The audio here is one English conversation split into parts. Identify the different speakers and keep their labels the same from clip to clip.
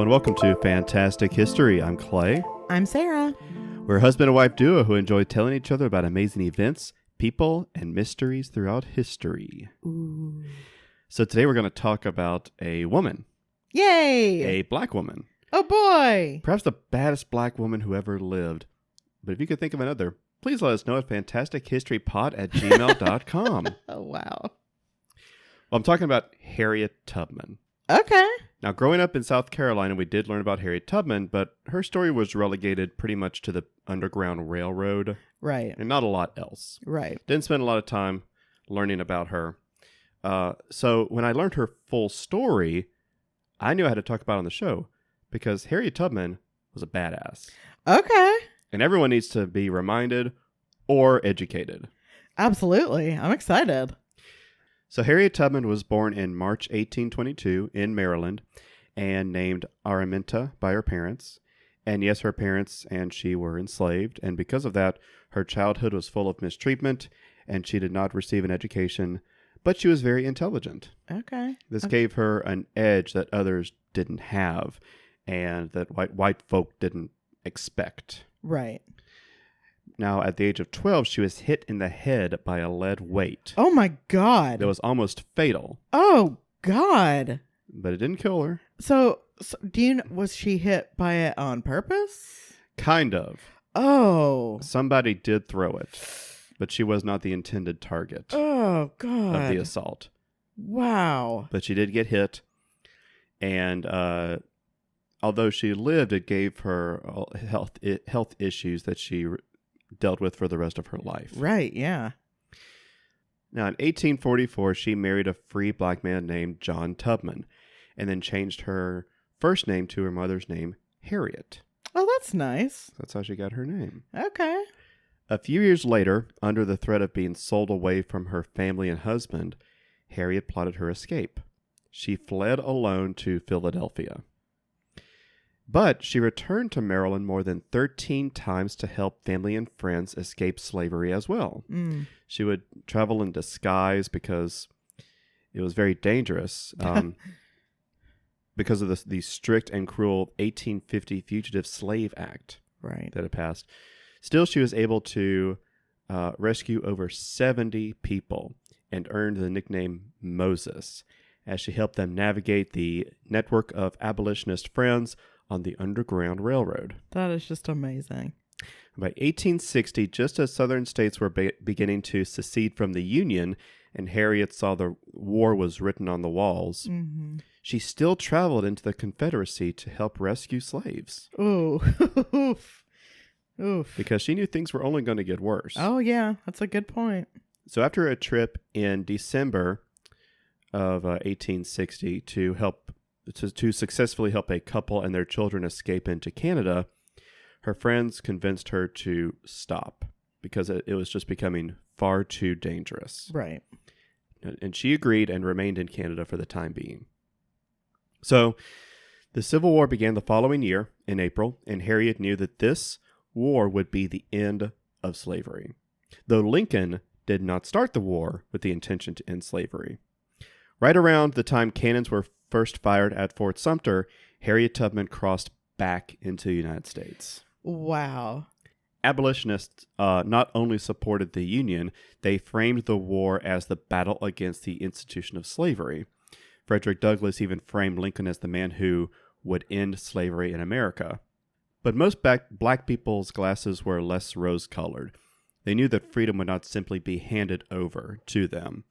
Speaker 1: and welcome to Fantastic History. I'm Clay.
Speaker 2: I'm Sarah.
Speaker 1: We're a husband and wife duo who enjoy telling each other about amazing events, people, and mysteries throughout history.
Speaker 2: Ooh.
Speaker 1: So today we're going to talk about a woman.
Speaker 2: Yay!
Speaker 1: A black woman.
Speaker 2: Oh boy!
Speaker 1: Perhaps the baddest black woman who ever lived. But if you could think of another, please let us know at fantastichistorypod@gmail.com.
Speaker 2: Oh wow.
Speaker 1: Well, I'm talking about Harriet Tubman.
Speaker 2: Okay.
Speaker 1: Now, growing up in South Carolina, we did learn about Harriet Tubman, but her story was relegated pretty much to the Underground Railroad.
Speaker 2: Right.
Speaker 1: And not a lot else.
Speaker 2: Right.
Speaker 1: Didn't spend a lot of time learning about her. So when I learned her full story, I knew I had to talk about it on the show because Harriet Tubman was a badass.
Speaker 2: Okay.
Speaker 1: And everyone needs to be reminded or educated.
Speaker 2: Absolutely. I'm excited.
Speaker 1: So Harriet Tubman was born in March 1822 in Maryland and named Araminta by her parents. And yes, her parents and she were enslaved. And because of that, her childhood was full of mistreatment and she did not receive an education, but she was very intelligent.
Speaker 2: Okay.
Speaker 1: This gave her an edge that others didn't have and that white folk didn't expect.
Speaker 2: Right.
Speaker 1: Now, at the age of 12, she was hit in the head by a lead weight.
Speaker 2: Oh my God.
Speaker 1: That was almost fatal.
Speaker 2: Oh God.
Speaker 1: But it didn't kill her.
Speaker 2: So was she hit by it on purpose?
Speaker 1: Kind of.
Speaker 2: Oh.
Speaker 1: Somebody did throw it, but she was not the intended target
Speaker 2: Oh God.
Speaker 1: of the assault.
Speaker 2: Wow.
Speaker 1: But she did get hit, and although she lived, it gave her health issues that she dealt with for the rest of her life.
Speaker 2: Right, yeah.
Speaker 1: Now, in 1844, she married a free black man named John Tubman, and then changed her first name to her mother's name, Harriet.
Speaker 2: Oh, that's nice.
Speaker 1: That's how she got her name.
Speaker 2: Okay.
Speaker 1: A few years later, under the threat of being sold away from her family and husband, Harriet plotted her escape. She fled alone to Philadelphia. But she returned to Maryland more than 13 times to help family and friends escape slavery as well.
Speaker 2: Mm.
Speaker 1: She would travel in disguise because it was very dangerous because of the strict and cruel 1850 Fugitive Slave Act
Speaker 2: Right.
Speaker 1: that had passed. Still, she was able to rescue over 70 people and earned the nickname Moses as she helped them navigate the network of abolitionist friends on the Underground Railroad.
Speaker 2: That is just amazing.
Speaker 1: By 1860, just as southern states were beginning to secede from the Union and Harriet saw the war was written on the walls, she still traveled into the Confederacy to help rescue slaves.
Speaker 2: Ooh. Oof. Oof.
Speaker 1: Because she knew things were only going to get worse.
Speaker 2: Oh, yeah. That's a good point.
Speaker 1: So after a trip in December of 1860 to successfully help a couple and their children escape into Canada, her friends convinced her to stop because it was just becoming far too dangerous.
Speaker 2: Right.
Speaker 1: And she agreed and remained in Canada for the time being. So the Civil War began the following year in April, and Harriet knew that this war would be the end of slavery, though Lincoln did not start the war with the intention to end slavery. Right around the time cannons were first fired at Fort Sumter, Harriet Tubman crossed back into the United States.
Speaker 2: Wow.
Speaker 1: Abolitionists not only supported the Union, they framed the war as the battle against the institution of slavery. Frederick Douglass even framed Lincoln as the man who would end slavery in America. But most black people's glasses were less rose-colored. They knew that freedom would not simply be handed over to them.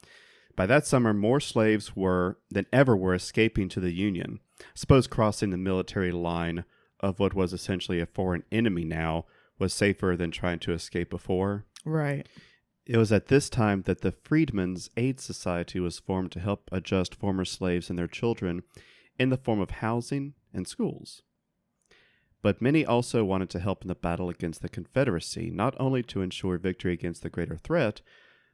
Speaker 1: By that summer, more slaves than ever were escaping to the Union. Suppose crossing the military line of what was essentially a foreign enemy now was safer than trying to escape before.
Speaker 2: Right.
Speaker 1: It was at this time that the Freedmen's Aid Society was formed to help adjust former slaves and their children in the form of housing and schools. But many also wanted to help in the battle against the Confederacy, not only to ensure victory against the greater threat,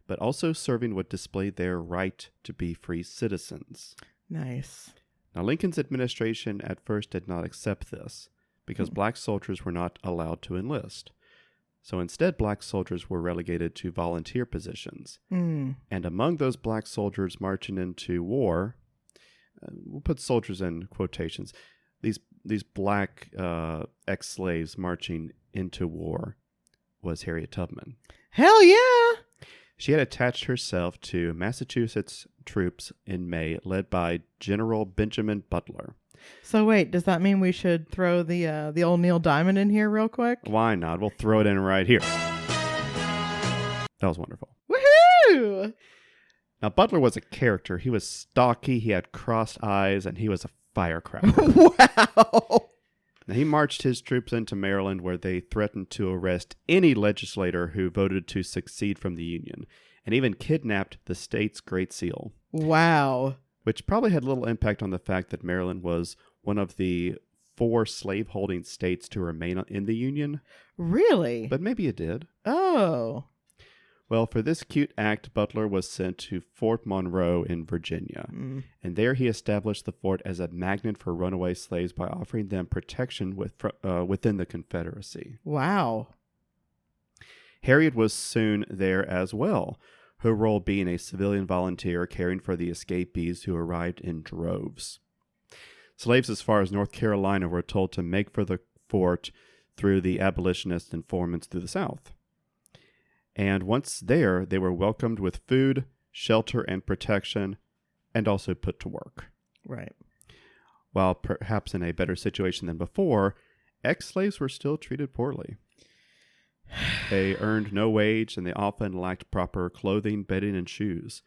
Speaker 1: but also serving what displayed their right to be free citizens.
Speaker 2: Nice.
Speaker 1: Now, Lincoln's administration at first did not accept this because black soldiers were not allowed to enlist. So instead, black soldiers were relegated to volunteer positions. And among those black soldiers marching into war, we'll put soldiers in quotations, these these black ex-slaves marching into war was Harriet Tubman.
Speaker 2: Hell yeah!
Speaker 1: She had attached herself to Massachusetts troops in May, led by General Benjamin Butler.
Speaker 2: So wait, does that mean we should throw the old Neil Diamond in here real quick?
Speaker 1: Why not? We'll throw it in right here. That was wonderful.
Speaker 2: Woohoo!
Speaker 1: Now, Butler was a character. He was stocky, he had crossed eyes, and he was a firecracker.
Speaker 2: Wow!
Speaker 1: Now, he marched his troops into Maryland, where they threatened to arrest any legislator who voted to secede from the Union, and even kidnapped the state's Great Seal.
Speaker 2: Wow.
Speaker 1: Which probably had little impact on the fact that Maryland was one of the 4 slave-holding states to remain in the Union.
Speaker 2: Really?
Speaker 1: But maybe it did.
Speaker 2: Oh.
Speaker 1: Well, for this cute act, Butler was sent to Fort Monroe in Virginia. And there he established the fort as a magnet for runaway slaves by offering them protection within the Confederacy.
Speaker 2: Wow.
Speaker 1: Harriet was soon there as well, her role being a civilian volunteer caring for the escapees who arrived in droves. Slaves as far as North Carolina were told to make for the fort through the abolitionist informants through the South. And once there, they were welcomed with food, shelter, and protection, and also put to work.
Speaker 2: Right.
Speaker 1: While perhaps in a better situation than before, ex-slaves were still treated poorly. They earned no wage, and they often lacked proper clothing, bedding, and shoes.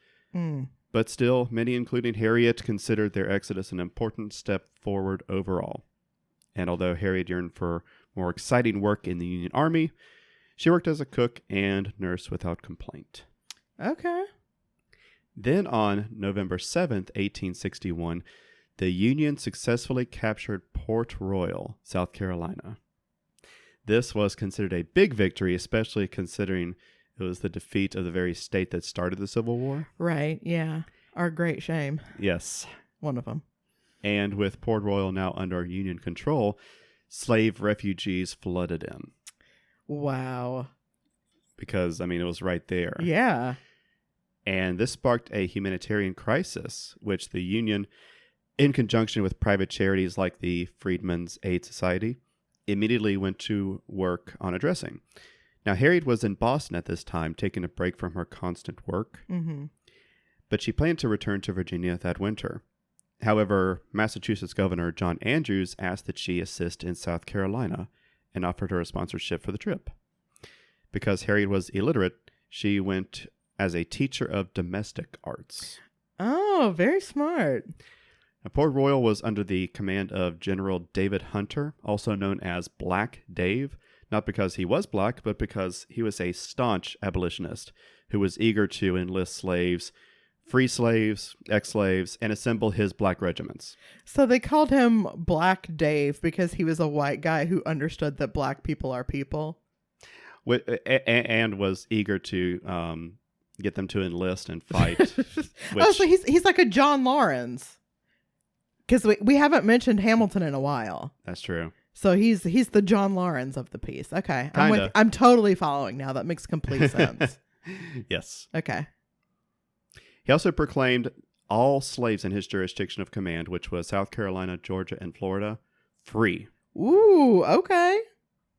Speaker 1: But still, many, including Harriet, considered their exodus an important step forward overall. And although Harriet yearned for more exciting work in the Union Army, she worked as a cook and nurse without complaint.
Speaker 2: Okay.
Speaker 1: Then on November 7th, 1861, the Union successfully captured Port Royal, South Carolina. This was considered a big victory, especially considering it was the defeat of the very state that started the Civil War.
Speaker 2: Right, yeah. Our great shame.
Speaker 1: Yes.
Speaker 2: One of them.
Speaker 1: And with Port Royal now under Union control, slave refugees flooded in.
Speaker 2: Wow.
Speaker 1: Because, it was right there.
Speaker 2: Yeah.
Speaker 1: And this sparked a humanitarian crisis, which the Union, in conjunction with private charities like the Freedmen's Aid Society, immediately went to work on addressing. Now, Harriet was in Boston at this time, taking a break from her constant work. But she planned to return to Virginia that winter. However, Massachusetts Governor John Andrews asked that she assist in South Carolina and offered her a sponsorship for the trip. Because Harriet was illiterate, she went as a teacher of domestic arts.
Speaker 2: Oh, very smart.
Speaker 1: Now, Port Royal was under the command of General David Hunter, also known as Black Dave, not because he was black, but because he was a staunch abolitionist who was eager to enlist slaves, free slaves, ex-slaves, and assemble his black regiments.
Speaker 2: So they called him Black Dave because he was a white guy who understood that black people are people.
Speaker 1: And was eager to get them to enlist and fight.
Speaker 2: So he's like a John Lawrence. Because we haven't mentioned Hamilton in a while.
Speaker 1: That's true.
Speaker 2: So he's the John Lawrence of the piece. Okay.
Speaker 1: Kinda.
Speaker 2: I'm totally following now. That makes complete sense.
Speaker 1: Yes.
Speaker 2: Okay.
Speaker 1: He also proclaimed all slaves in his jurisdiction of command, which was South Carolina, Georgia, and Florida, free.
Speaker 2: Ooh, okay.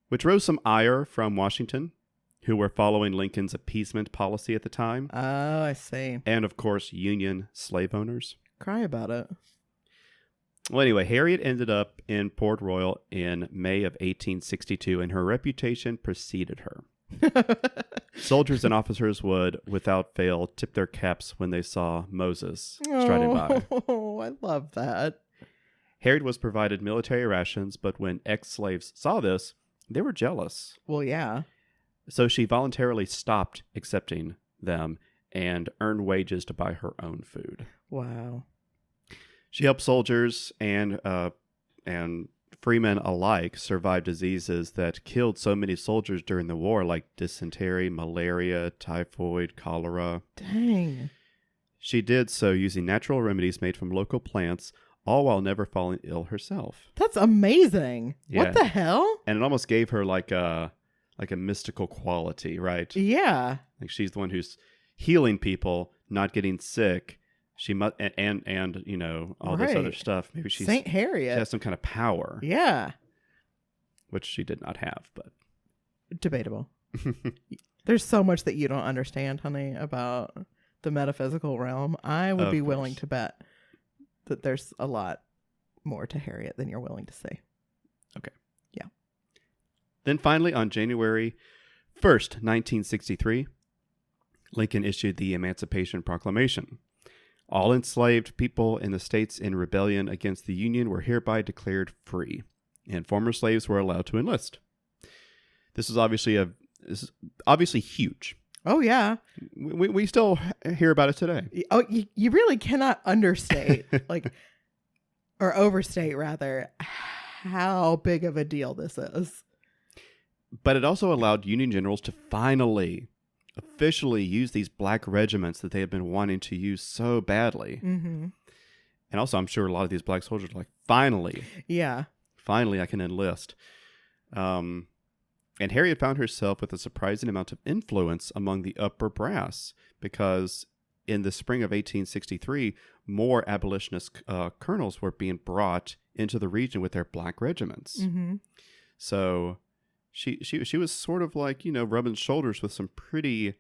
Speaker 1: Which rose some ire from Washington, who were following Lincoln's appeasement policy at the time.
Speaker 2: Oh, I see.
Speaker 1: And, of course, Union slave owners.
Speaker 2: Cry about it.
Speaker 1: Well, anyway, Harriet ended up in Port Royal in May of 1862, and her reputation preceded her. Soldiers and officers would, without fail, tip their caps when they saw Moses striding by.
Speaker 2: Oh, I love that.
Speaker 1: Harriet was provided military rations, but when ex-slaves saw this, they were jealous.
Speaker 2: Well, yeah.
Speaker 1: So she voluntarily stopped accepting them and earned wages to buy her own food.
Speaker 2: Wow.
Speaker 1: She helped soldiers and freemen alike survive diseases that killed so many soldiers during the war, like dysentery, malaria, typhoid, cholera.
Speaker 2: Dang.
Speaker 1: She did so using natural remedies made from local plants, all while never falling ill herself.
Speaker 2: That's amazing.
Speaker 1: Yeah.
Speaker 2: What the hell?
Speaker 1: And it almost gave her like a mystical quality, right?
Speaker 2: Yeah.
Speaker 1: Like she's the one who's healing people, not getting sick, She must, and all this other
Speaker 2: Right.
Speaker 1: stuff. Maybe she
Speaker 2: Saint Harriet.
Speaker 1: has some kind of power,
Speaker 2: Yeah.
Speaker 1: which she did not have. But
Speaker 2: Debatable. There's so much that you don't understand, honey, about the metaphysical realm. I would
Speaker 1: Of
Speaker 2: be willing
Speaker 1: course.
Speaker 2: to bet that there's a lot more to Harriet than you're willing to say.
Speaker 1: Then finally, on January 1st, 1963, Lincoln issued the Emancipation Proclamation. All enslaved people in the states in rebellion against the Union were hereby declared free, and former slaves were allowed to enlist. This is obviously huge.
Speaker 2: Oh, yeah.
Speaker 1: We still hear about it today.
Speaker 2: Oh, you really cannot understate, or overstate, rather, how big of a deal this is.
Speaker 1: But it also allowed Union generals to finally, officially use these black regiments that they had been wanting to use so badly.
Speaker 2: Mm-hmm.
Speaker 1: And also, I'm sure a lot of these black soldiers were like, finally I can enlist. And Harriet found herself with a surprising amount of influence among the upper brass, because in the spring of 1863, more abolitionist colonels were being brought into the region with their black regiments.
Speaker 2: Mm-hmm.
Speaker 1: So she was sort of like, rubbing shoulders with some pretty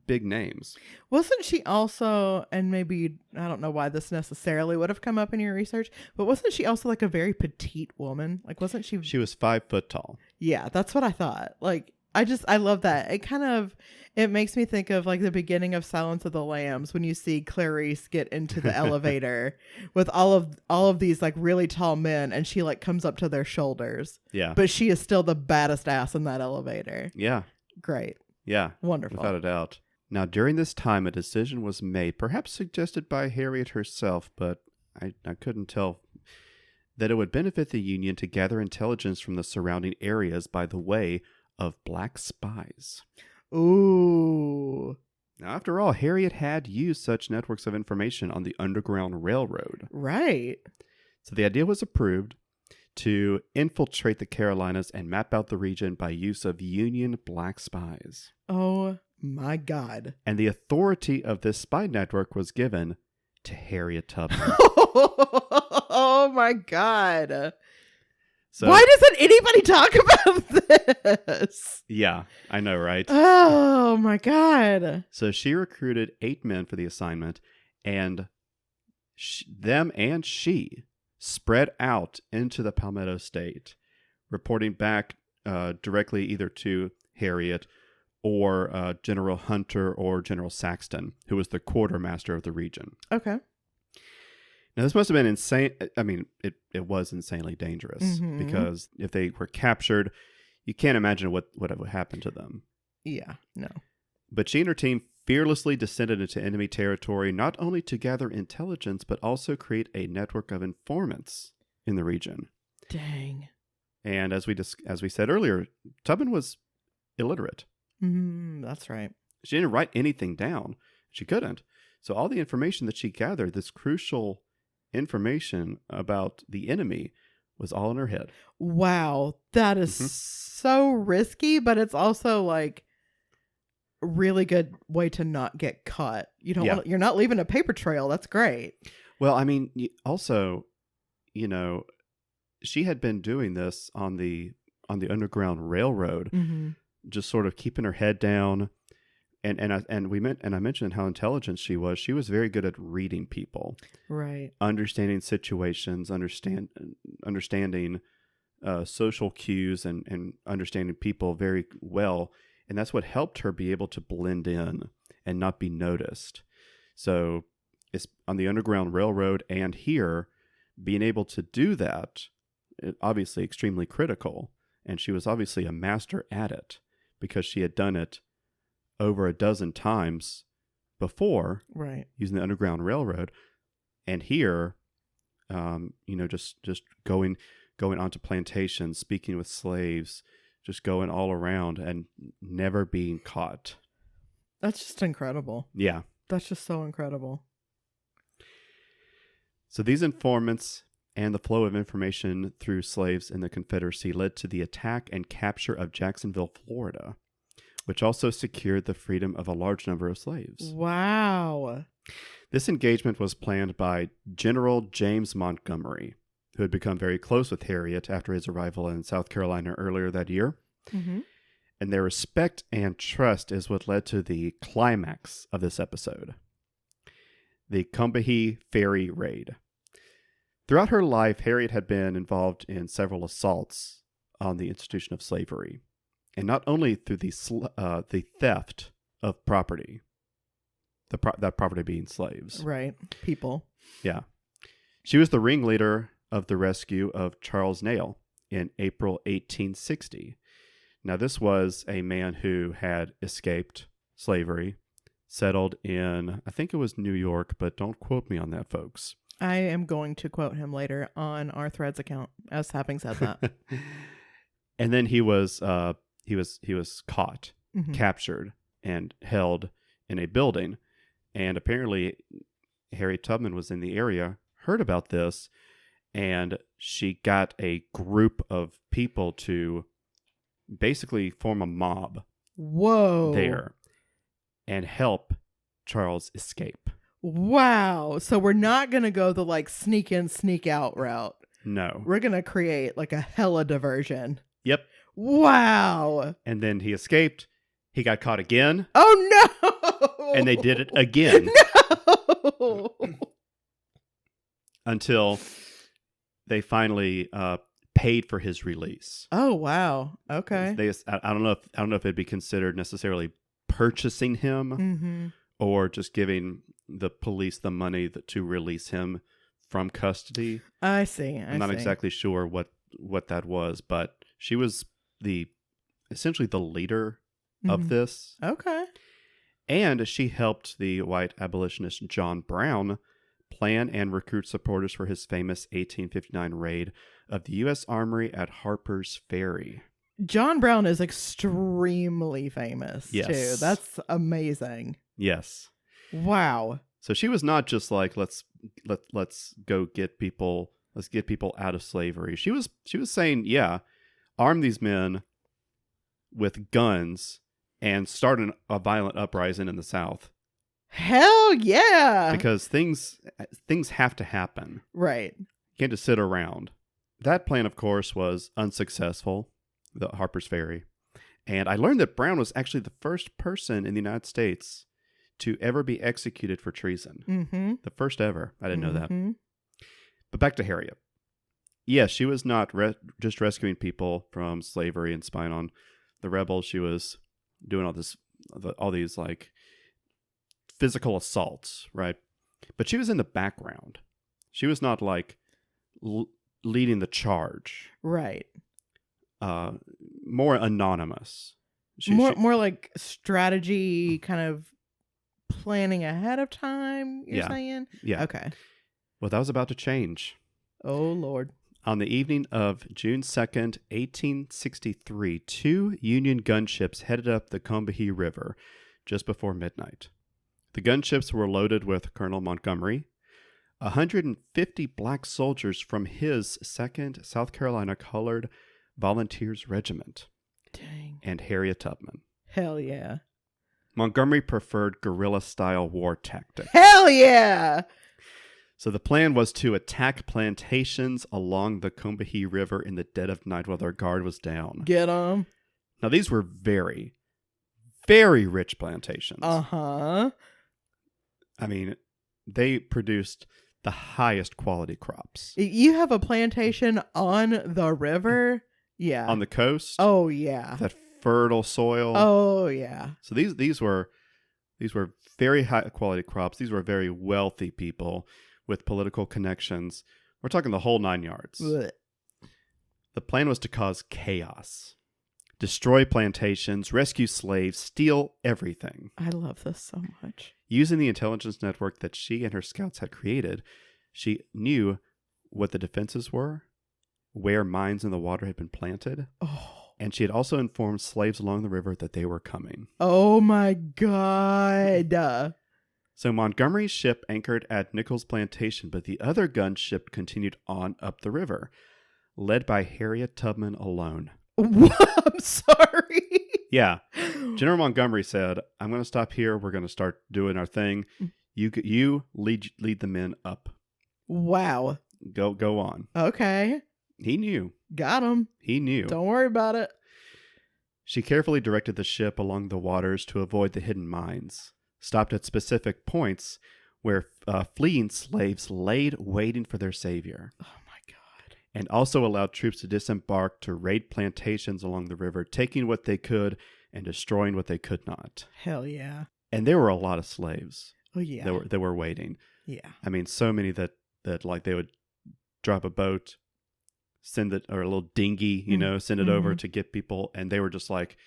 Speaker 1: big names.
Speaker 2: Wasn't she also, and maybe, I don't know why this necessarily would have come up in your research, but wasn't she also like a very petite woman? Like, wasn't she?
Speaker 1: She was 5 foot tall.
Speaker 2: Yeah, that's what I thought. I love that. It makes me think of like the beginning of Silence of the Lambs when you see Clarice get into the elevator with all of these like really tall men, and she like comes up to their shoulders.
Speaker 1: Yeah.
Speaker 2: But she is still the baddest ass in that elevator.
Speaker 1: Yeah.
Speaker 2: Great.
Speaker 1: Yeah.
Speaker 2: Wonderful.
Speaker 1: Without a doubt. Now, during this time, a decision was made, perhaps suggested by Harriet herself, but I couldn't tell, that it would benefit the Union to gather intelligence from the surrounding areas by the way of black spies.
Speaker 2: Ooh.
Speaker 1: Now, after all, Harriet had used such networks of information on the Underground Railroad.
Speaker 2: Right.
Speaker 1: So the idea was approved to infiltrate the Carolinas and map out the region by use of Union black spies.
Speaker 2: Oh my God.
Speaker 1: And the authority of this spy network was given to Harriet Tubman.
Speaker 2: Oh my God.
Speaker 1: So,
Speaker 2: why doesn't anybody talk about this?
Speaker 1: Yeah, I know, right?
Speaker 2: Oh my God.
Speaker 1: So she recruited 8 men for the assignment, and she spread out into the Palmetto State, reporting back directly either to Harriet or General Hunter or General Saxton, who was the quartermaster of the region.
Speaker 2: Okay.
Speaker 1: Now, this must have been insane. I mean, it was insanely dangerous, because if they were captured, you can't imagine what would happen to them.
Speaker 2: Yeah, no.
Speaker 1: But she and her team fearlessly descended into enemy territory, not only to gather intelligence, but also create a network of informants in the region.
Speaker 2: Dang.
Speaker 1: And as we said earlier, Tubman was illiterate.
Speaker 2: That's right.
Speaker 1: She didn't write anything down. She couldn't. So all the information that she gathered, this crucial information about the enemy, was all in her head.
Speaker 2: Wow. That is so risky, but it's also like a really good way to not get caught. You don't you're not leaving a paper trail. That's great.
Speaker 1: Well, I mean, also, she had been doing this on the Underground Railroad, just sort of keeping her head down. And I mentioned how intelligent she was. She was very good at reading people,
Speaker 2: right?
Speaker 1: Understanding situations, understanding social cues, and understanding people very well. And that's what helped her be able to blend in and not be noticed. So it's on the Underground Railroad and here, being able to do that, obviously extremely critical. And she was obviously a master at it because she had done it over a dozen times before,
Speaker 2: right,
Speaker 1: using the Underground Railroad. And here, just going onto plantations, speaking with slaves, just going all around and never being caught.
Speaker 2: That's just incredible.
Speaker 1: Yeah.
Speaker 2: That's just so incredible.
Speaker 1: So these informants and the flow of information through slaves in the Confederacy led to the attack and capture of Jacksonville, Florida, which also secured the freedom of a large number of slaves.
Speaker 2: Wow.
Speaker 1: This engagement was planned by General James Montgomery, who had become very close with Harriet after his arrival in South Carolina earlier that year.
Speaker 2: Mm-hmm.
Speaker 1: And their respect and trust is what led to the climax of this episode, the Combahee Ferry Raid. Throughout her life, Harriet had been involved in several assaults on the institution of slavery, and not only through the theft of property, that property being slaves.
Speaker 2: Right. People.
Speaker 1: Yeah. She was the ringleader of the rescue of Charles Nail in April 1860. Now, this was a man who had escaped slavery, settled in, I think it was New York, but don't quote me on that, folks.
Speaker 2: I am going to quote him later on our Threads account as having said that.
Speaker 1: And then he was caught,
Speaker 2: Mm-hmm.
Speaker 1: captured, and held in a building. And apparently, Harriet Tubman was in the area, heard about this, and she got a group of people to basically form a mob
Speaker 2: Whoa.
Speaker 1: there and help Charles escape.
Speaker 2: Wow. So we're not going to go the like sneak in, sneak out route.
Speaker 1: No.
Speaker 2: We're going to create like a hella diversion.
Speaker 1: Yep.
Speaker 2: Wow.
Speaker 1: And then he escaped. He got caught again.
Speaker 2: Oh, no.
Speaker 1: And they did it again.
Speaker 2: No.
Speaker 1: Until they finally paid for his release.
Speaker 2: Oh, wow. Okay.
Speaker 1: I don't know if it'd be considered necessarily purchasing him
Speaker 2: Mm-hmm.
Speaker 1: or just giving the police the money to release him from custody.
Speaker 2: I see.
Speaker 1: I'm not exactly sure what that was, but she was essentially the leader of this.
Speaker 2: Okay.
Speaker 1: And she helped the white abolitionist John Brown plan and recruit supporters for his famous 1859 raid of the U.S. Armory at Harper's Ferry.
Speaker 2: John Brown is extremely famous,
Speaker 1: Yes.
Speaker 2: too. That's amazing.
Speaker 1: Yes.
Speaker 2: Wow.
Speaker 1: So she was not just like let's go get people, let's get people out of slavery. She was saying, yeah, arm these men with guns and start a violent uprising in the South.
Speaker 2: Hell yeah.
Speaker 1: Because things have to happen.
Speaker 2: Right.
Speaker 1: You can't just sit around. That plan, of course, was unsuccessful, the Harper's Ferry. And I learned that Brown was actually the first person in the United States to ever be executed for treason.
Speaker 2: Mm-hmm.
Speaker 1: The first ever. I didn't know that.
Speaker 2: Mm-hmm.
Speaker 1: But back to Harriet. Yes, she was not just rescuing people from slavery and spying on the rebels. She was doing all these like physical assaults, right? But she was in the background. She was not like leading the charge.
Speaker 2: Right.
Speaker 1: More anonymous.
Speaker 2: More like strategy, kind of planning ahead of time, you're saying?
Speaker 1: Yeah.
Speaker 2: Okay.
Speaker 1: Well, that was about to change.
Speaker 2: Oh, Lord.
Speaker 1: On the evening of June 2nd, 1863, 2 Union gunships headed up the Combahee River just before midnight. The gunships were loaded with Colonel Montgomery, 150 black soldiers from his 2nd South Carolina Colored Volunteers Regiment,
Speaker 2: Dang.
Speaker 1: and Harriet Tubman.
Speaker 2: Hell yeah.
Speaker 1: Montgomery preferred guerrilla-style war tactics.
Speaker 2: Hell yeah.
Speaker 1: So the plan was to attack plantations along the Combahee River in the dead of night while their guard was down.
Speaker 2: Get them.
Speaker 1: Now, these were very, very rich plantations.
Speaker 2: Uh-huh.
Speaker 1: I mean, they produced the highest quality crops.
Speaker 2: You have a plantation on the river? Yeah.
Speaker 1: On the coast.
Speaker 2: Oh, yeah.
Speaker 1: That fertile soil.
Speaker 2: Oh, yeah.
Speaker 1: So these were very high quality crops. These were very wealthy people with political connections. We're talking the whole 9 yards.
Speaker 2: Blech.
Speaker 1: The plan was to cause chaos, destroy plantations, rescue slaves, steal everything.
Speaker 2: I love this so much.
Speaker 1: Using the intelligence network that she and her scouts had created, she knew what the defenses were, where mines in the water had been planted, and she had also informed slaves along the river that they were coming.
Speaker 2: Oh my God.
Speaker 1: So Montgomery's ship anchored at Nichols Plantation, but the other gunship continued on up the river, led by Harriet Tubman alone.
Speaker 2: I'm sorry.
Speaker 1: Yeah. General Montgomery said, I'm going to stop here. We're going to start doing our thing. You lead the men up.
Speaker 2: Wow.
Speaker 1: Go on.
Speaker 2: Okay.
Speaker 1: He knew.
Speaker 2: Got him.
Speaker 1: He knew.
Speaker 2: Don't worry about it.
Speaker 1: She carefully directed the ship along the waters to avoid the hidden mines, stopped at specific points where fleeing slaves laid waiting for their savior.
Speaker 2: Oh my God.
Speaker 1: And also allowed troops to disembark to raid plantations along the river, taking what they could and destroying what they could not.
Speaker 2: Hell yeah.
Speaker 1: And there were a lot of slaves
Speaker 2: Oh yeah.
Speaker 1: that were waiting.
Speaker 2: Yeah.
Speaker 1: I mean, so many that like they would drop a boat, send it, or a little dinghy, send it over to get people. And they were just like,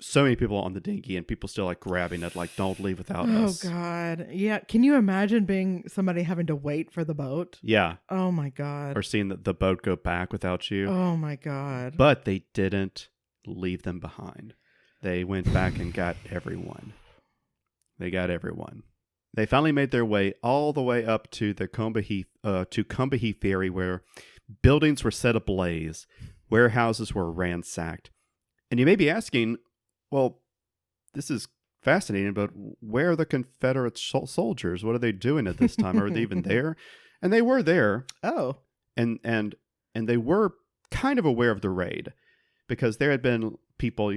Speaker 1: so many people on the dinghy and people still like grabbing it, like, don't leave without us.
Speaker 2: Oh God. Yeah. Can you imagine being somebody having to wait for the boat?
Speaker 1: Yeah.
Speaker 2: Oh my God.
Speaker 1: Or seeing the boat go back without you.
Speaker 2: Oh my God.
Speaker 1: But they didn't leave them behind. They went back and got everyone. They got everyone. They finally made their way all the way up to the Combahee Ferry, where buildings were set ablaze, warehouses were ransacked. And you may be asking, well, this is fascinating, but where are the Confederate soldiers? What are they doing at this time? Are they even there? And they were there.
Speaker 2: Oh.
Speaker 1: And they were kind of aware of the raid, because there had been people,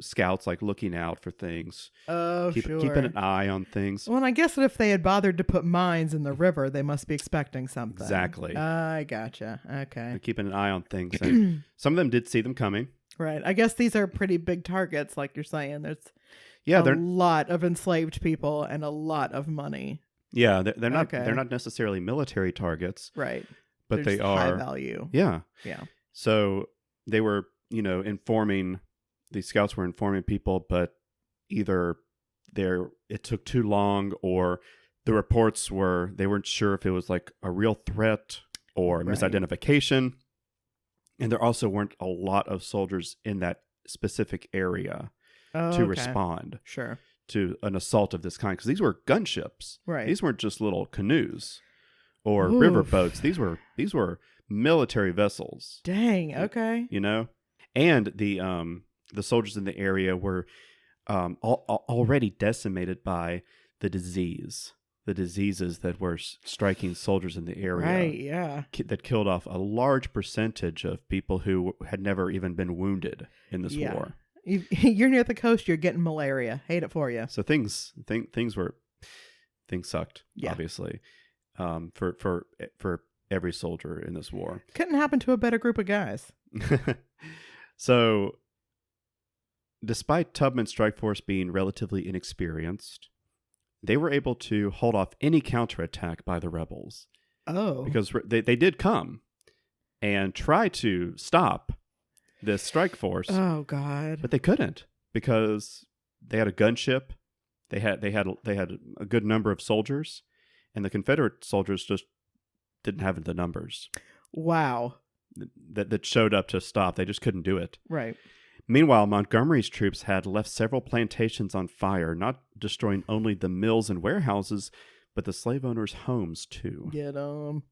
Speaker 1: scouts, like looking out for things.
Speaker 2: Oh, sure.
Speaker 1: Keeping an eye on things.
Speaker 2: Well, and I guess that if they had bothered to put mines in the river, they must be expecting something.
Speaker 1: Exactly.
Speaker 2: I gotcha. Okay.
Speaker 1: They're keeping an eye on things. And some of them did see them coming.
Speaker 2: Right. I guess these are pretty big targets, like you're saying. There's
Speaker 1: a
Speaker 2: lot of enslaved people and a lot of money.
Speaker 1: Yeah, they're not.
Speaker 2: Okay.
Speaker 1: They're not necessarily military targets,
Speaker 2: right?
Speaker 1: But
Speaker 2: They're
Speaker 1: they are
Speaker 2: high value.
Speaker 1: Yeah,
Speaker 2: yeah.
Speaker 1: So they were, informing. These scouts were informing people, but either it took too long, or the reports they weren't sure if it was like a real threat or misidentification. And there also weren't a lot of soldiers in that specific area to respond to an assault of this kind. Because these were gunships. Right. These weren't just little canoes or river boats. These were military vessels.
Speaker 2: Dang. Okay.
Speaker 1: And the soldiers in the area were already decimated by the diseases that were striking soldiers in the area.
Speaker 2: Right, yeah.
Speaker 1: That killed off a large percentage of people who had never even been wounded in this war.
Speaker 2: You're near the coast, you're getting malaria. Hate it for you.
Speaker 1: So things sucked, obviously, for every soldier in this war.
Speaker 2: Couldn't happen to a better group of guys.
Speaker 1: So, despite Tubman's strike force being relatively inexperienced, they were able to hold off any counterattack by the rebels.
Speaker 2: Oh.
Speaker 1: Because they did come and try to stop this strike force.
Speaker 2: Oh, God.
Speaker 1: But they couldn't, because they had a gunship. They had a good number of soldiers, and the Confederate soldiers just didn't have the numbers.
Speaker 2: Wow.
Speaker 1: That showed up to stop. They just couldn't do it.
Speaker 2: Right.
Speaker 1: Meanwhile, Montgomery's troops had left several plantations on fire, not destroying only the mills and warehouses, but the slave owners' homes too.
Speaker 2: Get 'em.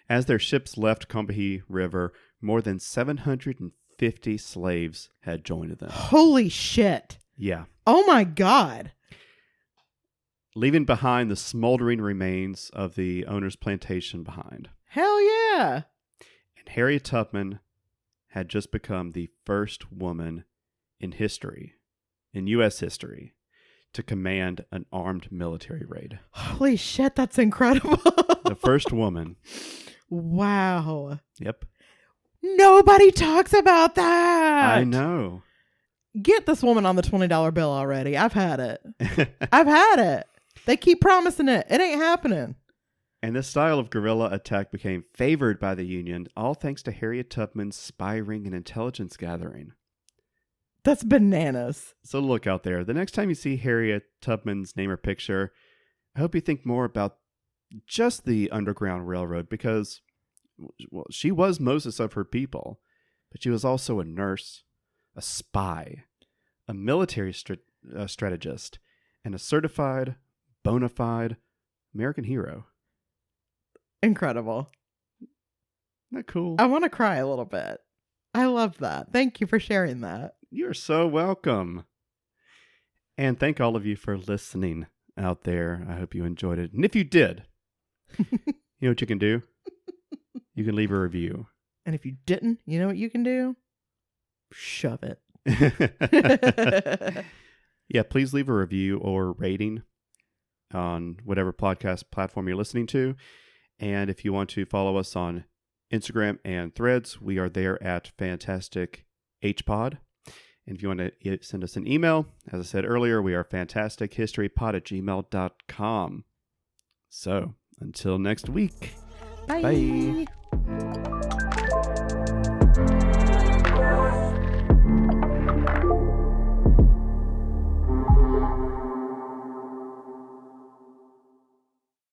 Speaker 1: As their ships left Combahee River, more than 750 slaves had joined them.
Speaker 2: Holy shit.
Speaker 1: Yeah.
Speaker 2: Oh my God.
Speaker 1: Leaving behind the smoldering remains of the owner's plantation behind.
Speaker 2: Hell yeah.
Speaker 1: And Harriet Tubman had just become the first woman in history, in U.S. history, to command an armed military raid.
Speaker 2: Holy shit, that's incredible.
Speaker 1: The first woman.
Speaker 2: Wow.
Speaker 1: Yep.
Speaker 2: Nobody talks about that.
Speaker 1: I know.
Speaker 2: Get this woman on the $20 bill already. I've had it. I've had it. They keep promising it. It ain't happening.
Speaker 1: And this style of guerrilla attack became favored by the Union, all thanks to Harriet Tubman's spy ring and intelligence gathering.
Speaker 2: That's bananas.
Speaker 1: So look out there. The next time you see Harriet Tubman's name or picture, I hope you think more about just the Underground Railroad, because she was Moses of her people, but she was also a nurse, a spy, a military strategist, and a certified, bona fide American hero.
Speaker 2: Incredible.
Speaker 1: Isn't that cool?
Speaker 2: I want to cry a little bit. I love that. Thank you for sharing that.
Speaker 1: You're so welcome. And thank all of you for listening out there. I hope you enjoyed it. And if you did, you know what you can do? You can leave a review.
Speaker 2: And if you didn't, you know what you can do? Shove it.
Speaker 1: Yeah, please leave a review or rating on whatever podcast platform you're listening to. And if you want to follow us on Instagram and Threads, we are there at Fantastic HPod. And if you want to send us an email, as I said earlier, we are fantastichistorypod@gmail.com. So, until next week.
Speaker 2: Bye.
Speaker 1: Bye.